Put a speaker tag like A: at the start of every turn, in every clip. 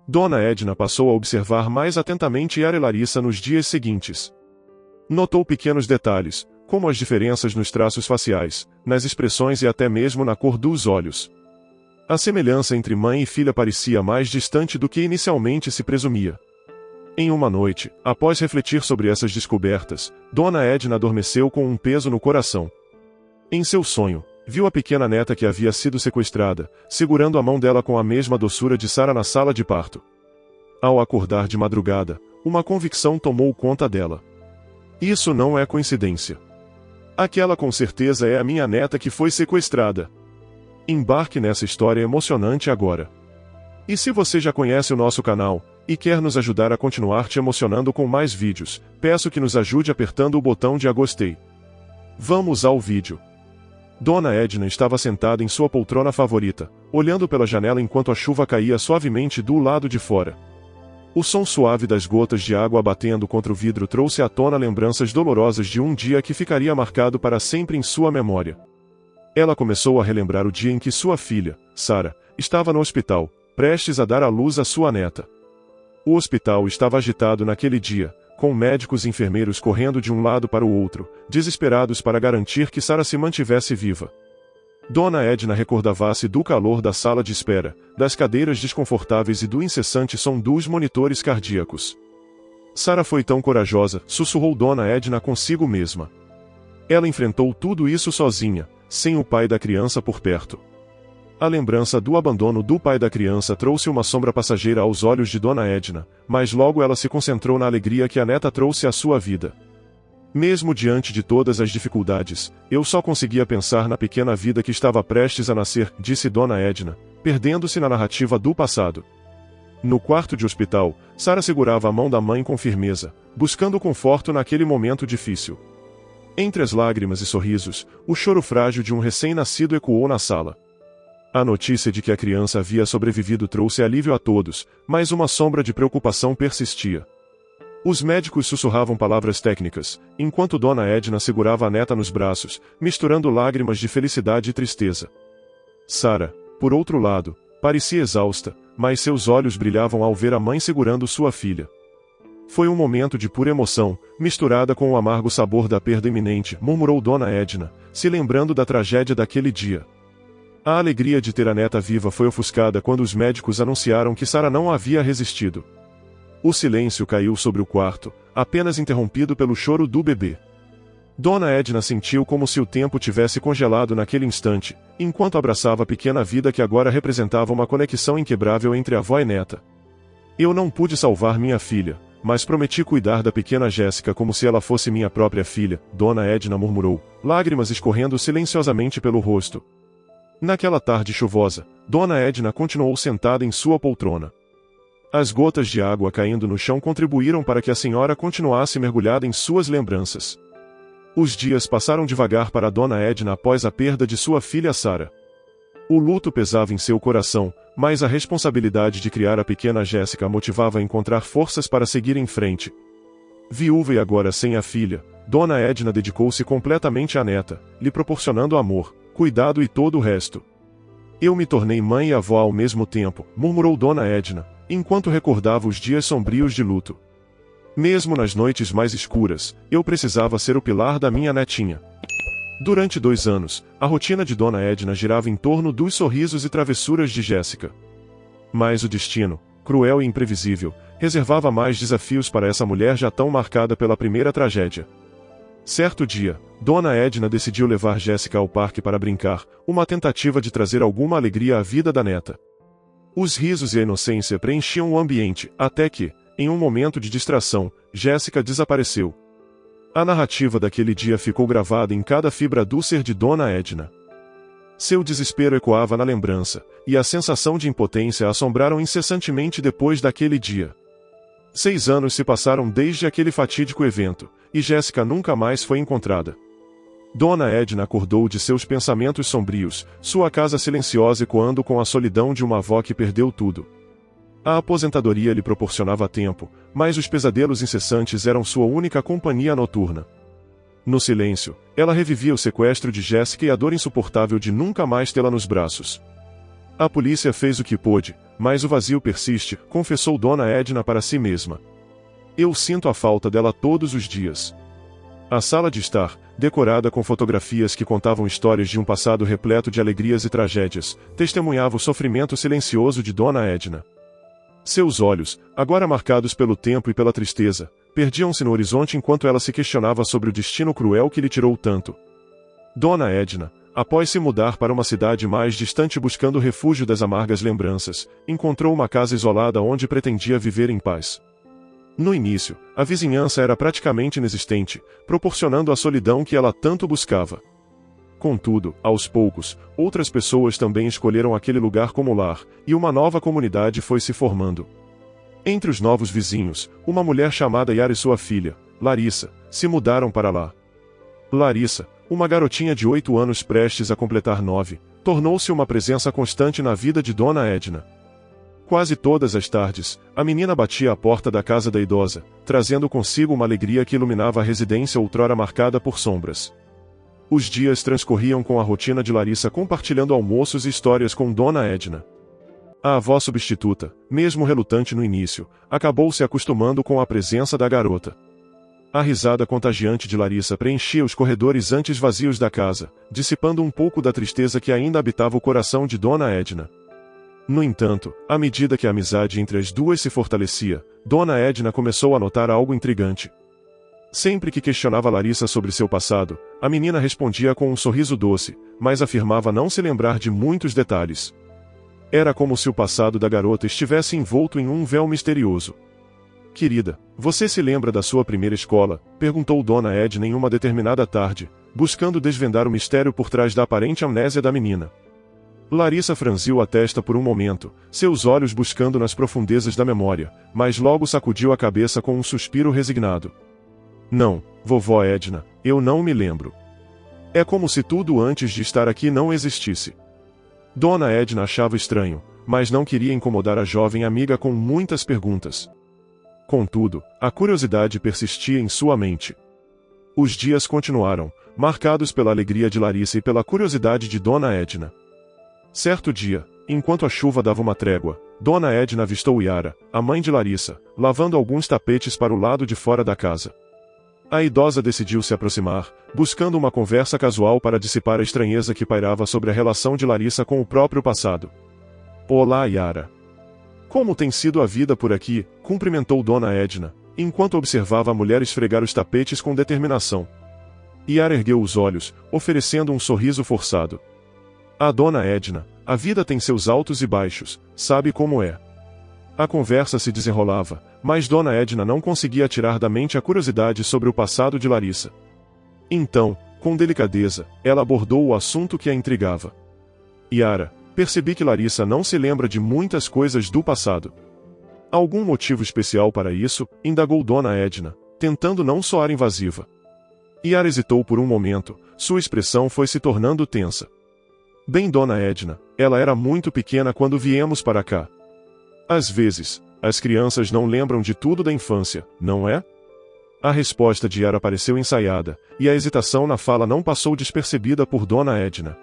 A: Dona Edna passou a observar mais atentamente Yara e Larissa nos dias seguintes. Notou pequenos detalhes, como as diferenças nos traços faciais, nas expressões e até mesmo na cor dos olhos. A semelhança entre mãe e filha parecia mais distante do que inicialmente se presumia. Em uma noite, após refletir sobre essas descobertas, Dona Edna adormeceu com um peso no coração. Em seu sonho, viu a pequena neta que havia sido sequestrada, segurando a mão dela com a mesma doçura de Sara na sala de parto. Ao acordar de madrugada, uma convicção tomou conta dela. Isso não é coincidência. Aquela com certeza é a minha neta que foi sequestrada. Embarque nessa história emocionante agora. E se você já conhece o nosso canal, e quer nos ajudar a continuar te emocionando com mais vídeos, peço que nos ajude apertando o botão de gostei. Vamos ao vídeo. Dona Edna estava sentada em sua poltrona favorita, olhando pela janela enquanto a chuva caía suavemente do lado de fora. O som suave das gotas de água batendo contra o vidro trouxe à tona lembranças dolorosas de um dia que ficaria marcado para sempre em sua memória. Ela começou a relembrar o dia em que sua filha, Sara, estava no hospital, prestes a dar à luz a sua neta. O hospital estava agitado naquele dia, com médicos e enfermeiros correndo de um lado para o outro, desesperados para garantir que Sara se mantivesse viva. Dona Edna recordava-se do calor da sala de espera, das cadeiras desconfortáveis e do incessante som dos monitores cardíacos. Sara foi tão corajosa, sussurrou Dona Edna consigo mesma. Ela enfrentou tudo isso sozinha, sem o pai da criança por perto. A lembrança do abandono do pai da criança trouxe uma sombra passageira aos olhos de Dona Edna, mas logo ela se concentrou na alegria que a neta trouxe à sua vida. Mesmo diante de todas as dificuldades, eu só conseguia pensar na pequena vida que estava prestes a nascer, disse Dona Edna, perdendo-se na narrativa do passado. No quarto de hospital, Sara segurava a mão da mãe com firmeza, buscando conforto naquele momento difícil. Entre as lágrimas e sorrisos, o choro frágil de um recém-nascido ecoou na sala. A notícia de que a criança havia sobrevivido trouxe alívio a todos, mas uma sombra de preocupação persistia. Os médicos sussurravam palavras técnicas, enquanto Dona Edna segurava a neta nos braços, misturando lágrimas de felicidade e tristeza. Sara, por outro lado, parecia exausta, mas seus olhos brilhavam ao ver a mãe segurando sua filha. Foi um momento de pura emoção, misturada com o amargo sabor da perda iminente, murmurou Dona Edna, se lembrando da tragédia daquele dia. A alegria de ter a neta viva foi ofuscada quando os médicos anunciaram que Sara não havia resistido. O silêncio caiu sobre o quarto, apenas interrompido pelo choro do bebê. Dona Edna sentiu como se o tempo tivesse congelado naquele instante, enquanto abraçava a pequena vida que agora representava uma conexão inquebrável entre avó e neta. Eu não pude salvar minha filha, mas prometi cuidar da pequena Jéssica como se ela fosse minha própria filha, Dona Edna murmurou, lágrimas escorrendo silenciosamente pelo rosto. Naquela tarde chuvosa, Dona Edna continuou sentada em sua poltrona. As gotas de água caindo no chão contribuíram para que a senhora continuasse mergulhada em suas lembranças. Os dias passaram devagar para Dona Edna após a perda de sua filha Sara. O luto pesava em seu coração, mas a responsabilidade de criar a pequena Jéssica motivava a encontrar forças para seguir em frente. Viúva e agora sem a filha, Dona Edna dedicou-se completamente à neta, lhe proporcionando amor, cuidado e todo o resto. Eu me tornei mãe e avó ao mesmo tempo, murmurou Dona Edna, enquanto recordava os dias sombrios de luto. Mesmo nas noites mais escuras, eu precisava ser o pilar da minha netinha. Durante 2 anos, a rotina de Dona Edna girava em torno dos sorrisos e travessuras de Jéssica. Mas o destino, cruel e imprevisível, reservava mais desafios para essa mulher já tão marcada pela primeira tragédia. Certo dia, Dona Edna decidiu levar Jéssica ao parque para brincar, uma tentativa de trazer alguma alegria à vida da neta. Os risos e a inocência preenchiam o ambiente, até que, em um momento de distração, Jéssica desapareceu. A narrativa daquele dia ficou gravada em cada fibra do ser de Dona Edna. Seu desespero ecoava na lembrança, e a sensação de impotência a assombraram incessantemente depois daquele dia. 6 anos se passaram desde aquele fatídico evento, e Jéssica nunca mais foi encontrada. Dona Edna acordou de seus pensamentos sombrios, sua casa silenciosa ecoando com a solidão de uma avó que perdeu tudo. A aposentadoria lhe proporcionava tempo, mas os pesadelos incessantes eram sua única companhia noturna. No silêncio, ela revivia o sequestro de Jéssica e a dor insuportável de nunca mais tê-la nos braços. A polícia fez o que pôde, Mas o vazio persiste, confessou Dona Edna para si mesma. Eu sinto a falta dela todos os dias. A sala de estar, decorada com fotografias que contavam histórias de um passado repleto de alegrias e tragédias, testemunhava o sofrimento silencioso de Dona Edna. Seus olhos, agora marcados pelo tempo e pela tristeza, perdiam-se no horizonte enquanto ela se questionava sobre o destino cruel que lhe tirou tanto. Dona Edna, após se mudar para uma cidade mais distante buscando refúgio das amargas lembranças, encontrou uma casa isolada onde pretendia viver em paz. No início, a vizinhança era praticamente inexistente, proporcionando a solidão que ela tanto buscava. Contudo, aos poucos, outras pessoas também escolheram aquele lugar como lar, e uma nova comunidade foi se formando. Entre os novos vizinhos, uma mulher chamada Yara e sua filha, Larissa, se mudaram para lá. Larissa, uma garotinha de 8 anos prestes a completar 9, tornou-se uma presença constante na vida de Dona Edna. Quase todas as tardes, a menina batia à porta da casa da idosa, trazendo consigo uma alegria que iluminava a residência outrora marcada por sombras. Os dias transcorriam com a rotina de Larissa compartilhando almoços e histórias com Dona Edna. A avó substituta, mesmo relutante no início, acabou se acostumando com a presença da garota. A risada contagiante de Larissa preenchia os corredores antes vazios da casa, dissipando um pouco da tristeza que ainda habitava o coração de Dona Edna. No entanto, à medida que a amizade entre as duas se fortalecia, Dona Edna começou a notar algo intrigante. Sempre que questionava Larissa sobre seu passado, a menina respondia com um sorriso doce, mas afirmava não se lembrar de muitos detalhes. Era como se o passado da garota estivesse envolto em um véu misterioso. Querida, você se lembra da sua primeira escola? Perguntou Dona Edna em uma determinada tarde, buscando desvendar o mistério por trás da aparente amnésia da menina. Larissa franziu a testa por um momento, seus olhos buscando nas profundezas da memória, mas logo sacudiu a cabeça com um suspiro resignado. Não, vovó Edna, eu não me lembro. É como se tudo antes de estar aqui não existisse. Dona Edna achava estranho, mas não queria incomodar a jovem amiga com muitas perguntas. Contudo, a curiosidade persistia em sua mente. Os dias continuaram, marcados pela alegria de Larissa e pela curiosidade de Dona Edna. Certo dia, enquanto a chuva dava uma trégua, Dona Edna avistou Yara, a mãe de Larissa, lavando alguns tapetes para o lado de fora da casa. A idosa decidiu se aproximar, buscando uma conversa casual para dissipar a estranheza que pairava sobre a relação de Larissa com o próprio passado. Olá, Yara. Como tem sido a vida por aqui? Cumprimentou Dona Edna, enquanto observava a mulher esfregar os tapetes com determinação. Yara ergueu os olhos, oferecendo um sorriso forçado. A Dona Edna, a vida tem seus altos e baixos, sabe como é. A conversa se desenrolava, mas Dona Edna não conseguia tirar da mente a curiosidade sobre o passado de Larissa. Então, com delicadeza, ela abordou o assunto que a intrigava. Yara, percebi que Larissa não se lembra de muitas coisas do passado. Algum motivo especial para isso? Indagou Dona Edna, tentando não soar invasiva. Yara hesitou por um momento, sua expressão foi se tornando tensa. Bem, Dona Edna, ela era muito pequena quando viemos para cá. Às vezes, as crianças não lembram de tudo da infância, não é? A resposta de Yara pareceu ensaiada, e a hesitação na fala não passou despercebida por Dona Edna.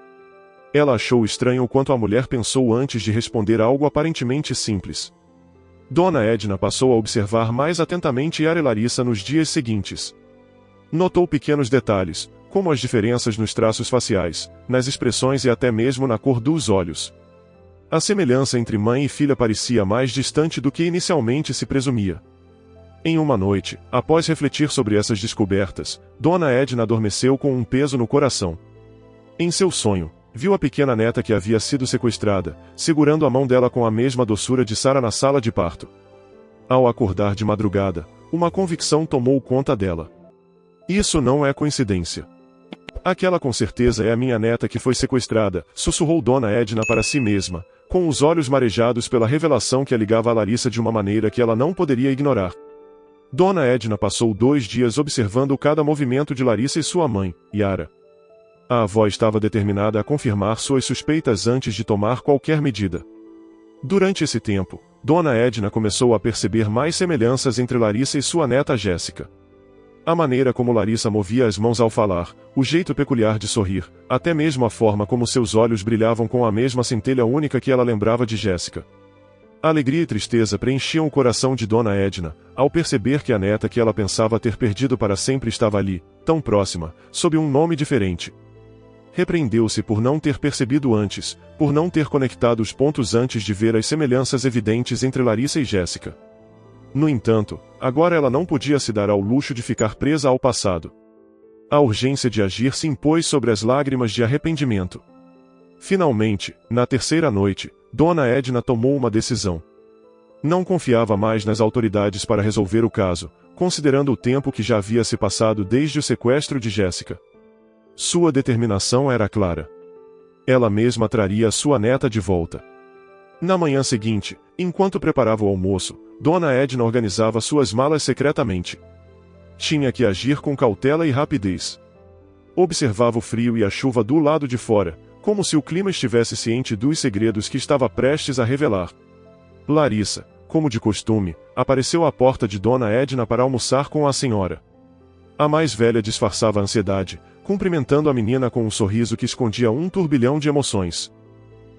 A: Ela achou estranho o quanto a mulher pensou antes de responder algo aparentemente simples. Dona Edna passou a observar mais atentamente Yara e Larissa nos dias seguintes. Notou pequenos detalhes, como as diferenças nos traços faciais, nas expressões e até mesmo na cor dos olhos. A semelhança entre mãe e filha parecia mais distante do que inicialmente se presumia. Em uma noite, após refletir sobre essas descobertas, Dona Edna adormeceu com um peso no coração. Em seu sonho, viu a pequena neta que havia sido sequestrada, segurando a mão dela com a mesma doçura de Sara na sala de parto. Ao acordar de madrugada, uma convicção tomou conta dela. Isso não é coincidência. Aquela com certeza é a minha neta que foi sequestrada, sussurrou Dona Edna para si mesma, com os olhos marejados pela revelação que a ligava a Larissa de uma maneira que ela não poderia ignorar. Dona Edna passou 2 dias observando cada movimento de Larissa e sua mãe, Yara. A avó estava determinada a confirmar suas suspeitas antes de tomar qualquer medida. Durante esse tempo, Dona Edna começou a perceber mais semelhanças entre Larissa e sua neta Jéssica. A maneira como Larissa movia as mãos ao falar, o jeito peculiar de sorrir, até mesmo a forma como seus olhos brilhavam com a mesma centelha única que ela lembrava de Jéssica. Alegria e tristeza preenchiam o coração de Dona Edna, ao perceber que a neta que ela pensava ter perdido para sempre estava ali, tão próxima, sob um nome diferente. Repreendeu-se por não ter percebido antes, por não ter conectado os pontos antes de ver as semelhanças evidentes entre Larissa e Jéssica. No entanto, agora ela não podia se dar ao luxo de ficar presa ao passado. A urgência de agir se impôs sobre as lágrimas de arrependimento. Finalmente, na terceira noite, Dona Edna tomou uma decisão. Não confiava mais nas autoridades para resolver o caso, considerando o tempo que já havia se passado desde o sequestro de Jéssica. Sua determinação era clara. Ela mesma traria sua neta de volta. Na manhã seguinte, enquanto preparava o almoço, Dona Edna organizava suas malas secretamente. Tinha que agir com cautela e rapidez. Observava o frio e a chuva do lado de fora, como se o clima estivesse ciente dos segredos que estava prestes a revelar. Larissa, como de costume, apareceu à porta de Dona Edna para almoçar com a senhora. A mais velha disfarçava a ansiedade, cumprimentando a menina com um sorriso que escondia um turbilhão de emoções.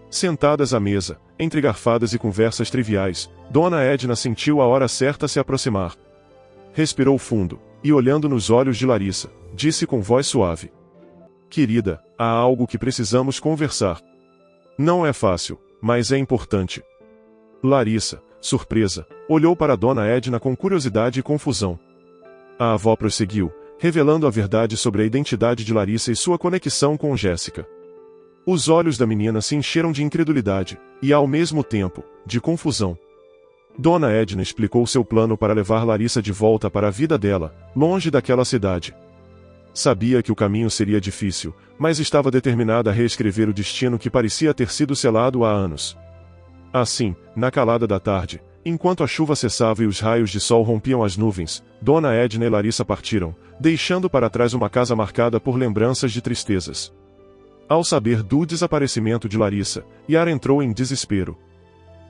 A: Sentadas à mesa, entre garfadas e conversas triviais, Dona Edna sentiu a hora certa se aproximar. Respirou fundo, e olhando nos olhos de Larissa, disse com voz suave: "Querida, há algo que precisamos conversar. Não é fácil, mas é importante." Larissa, surpresa, olhou para Dona Edna com curiosidade e confusão. A avó prosseguiu, revelando a verdade sobre a identidade de Larissa e sua conexão com Jéssica. Os olhos da menina se encheram de incredulidade, e ao mesmo tempo, de confusão. Dona Edna explicou seu plano para levar Larissa de volta para a vida dela, longe daquela cidade. Sabia que o caminho seria difícil, mas estava determinada a reescrever o destino que parecia ter sido selado há anos. Assim, na calada da tarde, enquanto a chuva cessava e os raios de sol rompiam as nuvens, Dona Edna e Larissa partiram, deixando para trás uma casa marcada por lembranças de tristezas. Ao saber do desaparecimento de Larissa, Yara entrou em desespero.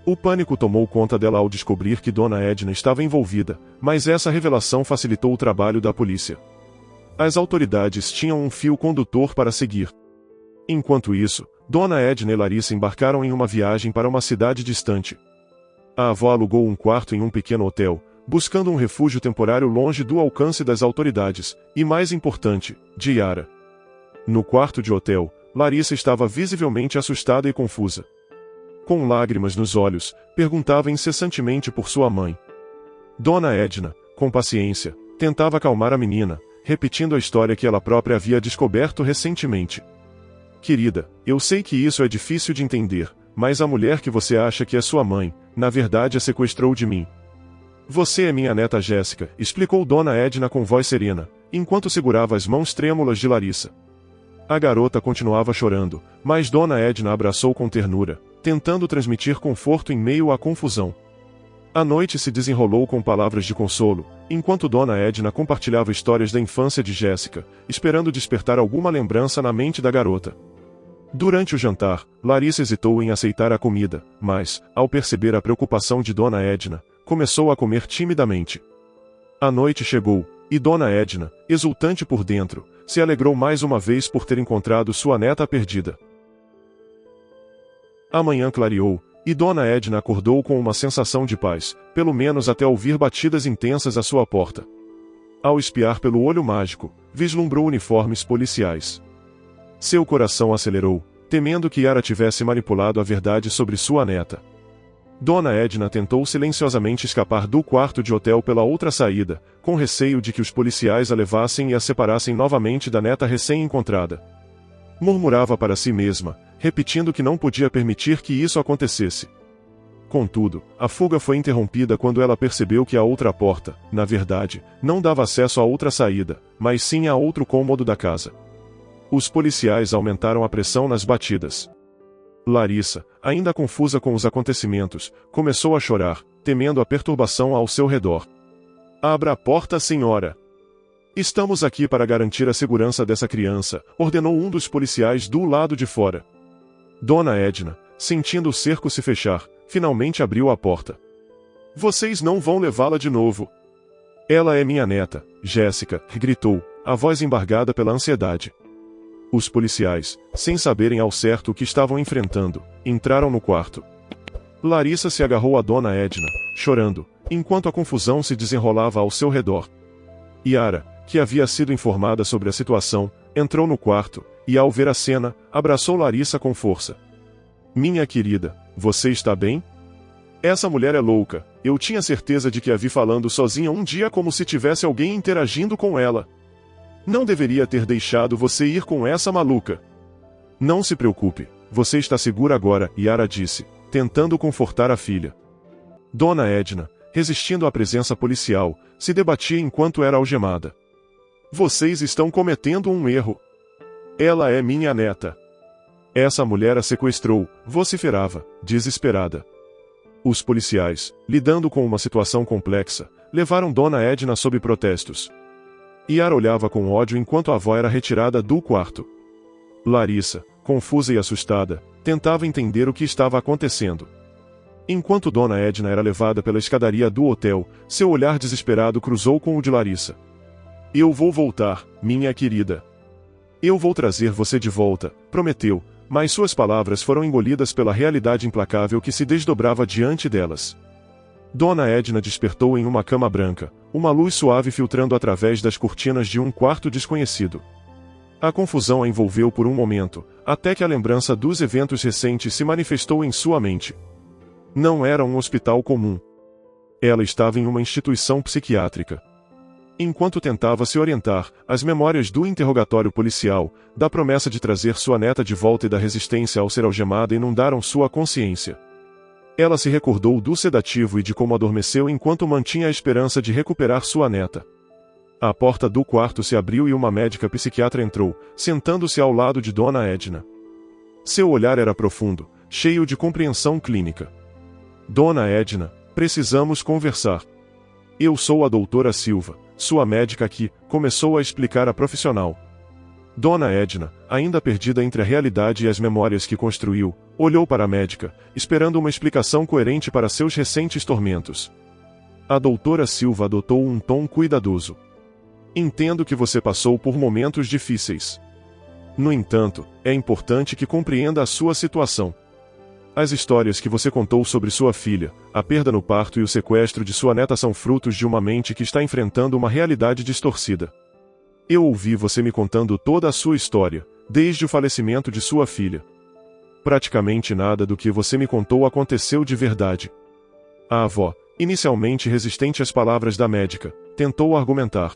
A: O pânico tomou conta dela ao descobrir que Dona Edna estava envolvida, mas essa revelação facilitou o trabalho da polícia. As autoridades tinham um fio condutor para seguir. Enquanto isso, Dona Edna e Larissa embarcaram em uma viagem para uma cidade distante. A avó alugou um quarto em um pequeno hotel, buscando um refúgio temporário longe do alcance das autoridades, e mais importante, de Yara. No quarto de hotel, Larissa estava visivelmente assustada e confusa. Com lágrimas nos olhos, perguntava incessantemente por sua mãe. Dona Edna, com paciência, tentava acalmar a menina, repetindo a história que ela própria havia descoberto recentemente. "Querida, eu sei que isso é difícil de entender, mas a mulher que você acha que é sua mãe, na verdade a sequestrou de mim. Você é minha neta Jéssica", explicou Dona Edna com voz serena, enquanto segurava as mãos trêmulas de Larissa. A garota continuava chorando, mas Dona Edna a abraçou com ternura, tentando transmitir conforto em meio à confusão. A noite se desenrolou com palavras de consolo, enquanto Dona Edna compartilhava histórias da infância de Jéssica, esperando despertar alguma lembrança na mente da garota. Durante o jantar, Larissa hesitou em aceitar a comida, mas, ao perceber a preocupação de Dona Edna, começou a comer timidamente. A noite chegou, e Dona Edna, exultante por dentro, se alegrou mais uma vez por ter encontrado sua neta perdida. A manhã clareou, e Dona Edna acordou com uma sensação de paz, pelo menos até ouvir batidas intensas à sua porta. Ao espiar pelo olho mágico, vislumbrou uniformes policiais. Seu coração acelerou, temendo que Yara tivesse manipulado a verdade sobre sua neta. Dona Edna tentou silenciosamente escapar do quarto de hotel pela outra saída, com receio de que os policiais a levassem e a separassem novamente da neta recém-encontrada. Murmurava para si mesma, repetindo que não podia permitir que isso acontecesse. Contudo, a fuga foi interrompida quando ela percebeu que a outra porta, na verdade, não dava acesso a outra saída, mas sim a outro cômodo da casa. Os policiais aumentaram a pressão nas batidas. Larissa, ainda confusa com os acontecimentos, começou a chorar, temendo a perturbação ao seu redor. "Abra a porta, senhora. Estamos aqui para garantir a segurança dessa criança", ordenou um dos policiais do lado de fora. Dona Edna, sentindo o cerco se fechar, finalmente abriu a porta. "Vocês não vão levá-la de novo." "Ela é minha neta, Jéssica", gritou, a voz embargada pela ansiedade. Os policiais, sem saberem ao certo o que estavam enfrentando, entraram no quarto. Larissa se agarrou a Dona Edna, chorando, enquanto a confusão se desenrolava ao seu redor. Yara, que havia sido informada sobre a situação, entrou no quarto, e ao ver a cena, abraçou Larissa com força. Minha querida, você está bem? Essa mulher é louca, eu tinha certeza de que a vi falando sozinha um dia como se tivesse alguém interagindo com ela. Não deveria ter deixado você ir com essa maluca. Não se preocupe, você está segura agora, Yara disse, tentando confortar a filha. Dona Edna, resistindo à presença policial, se debatia enquanto era algemada. Vocês estão cometendo um erro. Ela é minha neta. Essa mulher a sequestrou, vociferava, desesperada. Os policiais, lidando com uma situação complexa, levaram Dona Edna sob protestos. Yara olhava com ódio enquanto a avó era retirada do quarto. Larissa, confusa e assustada, tentava entender o que estava acontecendo. Enquanto Dona Edna era levada pela escadaria do hotel, seu olhar desesperado cruzou com o de Larissa. Eu vou voltar, minha querida. Eu vou trazer você de volta, prometeu, mas suas palavras foram engolidas pela realidade implacável que se desdobrava diante delas. Dona Edna despertou em uma cama branca, uma luz suave filtrando através das cortinas de um quarto desconhecido. A confusão a envolveu por um momento, até que a lembrança dos eventos recentes se manifestou em sua mente. Não era um hospital comum. Ela estava em uma instituição psiquiátrica. Enquanto tentava se orientar, as memórias do interrogatório policial, da promessa de trazer sua neta de volta e da resistência ao ser algemada inundaram sua consciência. Ela se recordou do sedativo e de como adormeceu enquanto mantinha a esperança de recuperar sua neta. A porta do quarto se abriu e uma médica psiquiatra entrou, sentando-se ao lado de Dona Edna. Seu olhar era profundo, cheio de compreensão clínica. Dona Edna, precisamos conversar. Eu sou a doutora Silva, sua médica aqui, começou a explicar a profissional. Dona Edna, ainda perdida entre a realidade e as memórias que construiu, olhou para a médica, esperando uma explicação coerente para seus recentes tormentos. A doutora Silva adotou um tom cuidadoso. Entendo que você passou por momentos difíceis. No entanto, é importante que compreenda a sua situação. As histórias que você contou sobre sua filha, a perda no parto e o sequestro de sua neta são frutos de uma mente que está enfrentando uma realidade distorcida. Eu ouvi você me contando toda a sua história, desde o falecimento de sua filha. Praticamente nada do que você me contou aconteceu de verdade. A avó, inicialmente resistente às palavras da médica, tentou argumentar.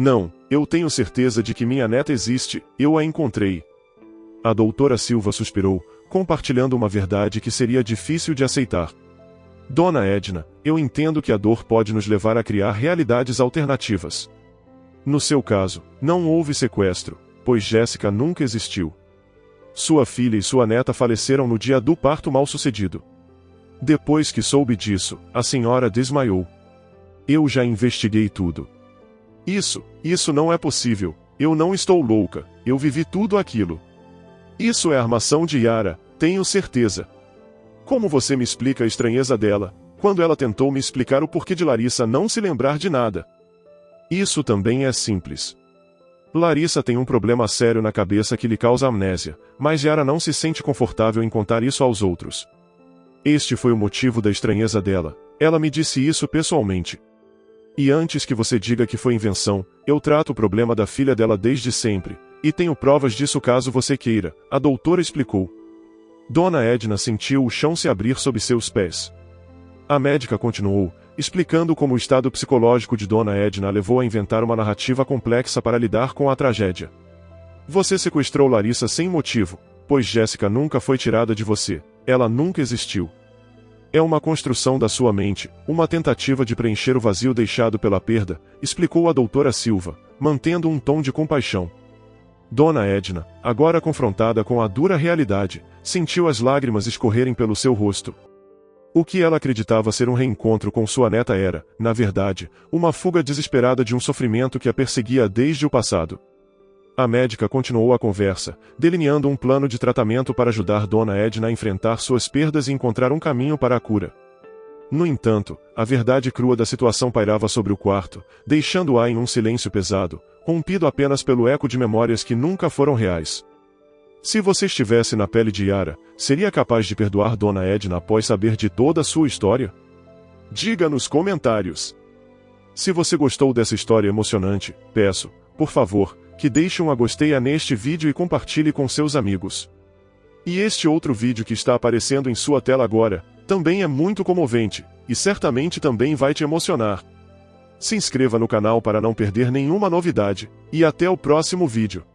A: Não, eu tenho certeza de que minha neta existe, eu a encontrei. A doutora Silva suspirou, compartilhando uma verdade que seria difícil de aceitar. Dona Edna, eu entendo que a dor pode nos levar a criar realidades alternativas. No seu caso, não houve sequestro, pois Jéssica nunca existiu. Sua filha e sua neta faleceram no dia do parto mal-sucedido. Depois que soube disso, a senhora desmaiou. Eu já investiguei tudo. Isso não é possível, eu não estou louca, eu vivi tudo aquilo. Isso é armação de Yara, tenho certeza. Como você me explica a estranheza dela, quando ela tentou me explicar o porquê de Larissa não se lembrar de nada? Isso também é simples. Larissa tem um problema sério na cabeça que lhe causa amnésia, mas Yara não se sente confortável em contar isso aos outros. Este foi o motivo da estranheza dela, ela me disse isso pessoalmente. E antes que você diga que foi invenção, eu trato o problema da filha dela desde sempre, e tenho provas disso caso você queira, a doutora explicou. Dona Edna sentiu o chão se abrir sob seus pés. A médica continuou, explicando como o estado psicológico de Dona Edna a levou a inventar uma narrativa complexa para lidar com a tragédia. Você sequestrou Larissa sem motivo, pois Jéssica nunca foi tirada de você, ela nunca existiu. É uma construção da sua mente, uma tentativa de preencher o vazio deixado pela perda, explicou a doutora Silva, mantendo um tom de compaixão. Dona Edna, agora confrontada com a dura realidade, sentiu as lágrimas escorrerem pelo seu rosto. O que ela acreditava ser um reencontro com sua neta era, na verdade, uma fuga desesperada de um sofrimento que a perseguia desde o passado. A médica continuou a conversa, delineando um plano de tratamento para ajudar Dona Edna a enfrentar suas perdas e encontrar um caminho para a cura. No entanto, a verdade crua da situação pairava sobre o quarto, deixando-a em um silêncio pesado, rompido apenas pelo eco de memórias que nunca foram reais. Se você estivesse na pele de Yara, seria capaz de perdoar Dona Edna após saber de toda a sua história? Diga nos comentários. Se você gostou dessa história emocionante, peço, por favor, que deixe um gostei neste vídeo e compartilhe com seus amigos. E este outro vídeo que está aparecendo em sua tela agora, também é muito comovente, e certamente também vai te emocionar. Se inscreva no canal para não perder nenhuma novidade, e até o próximo vídeo.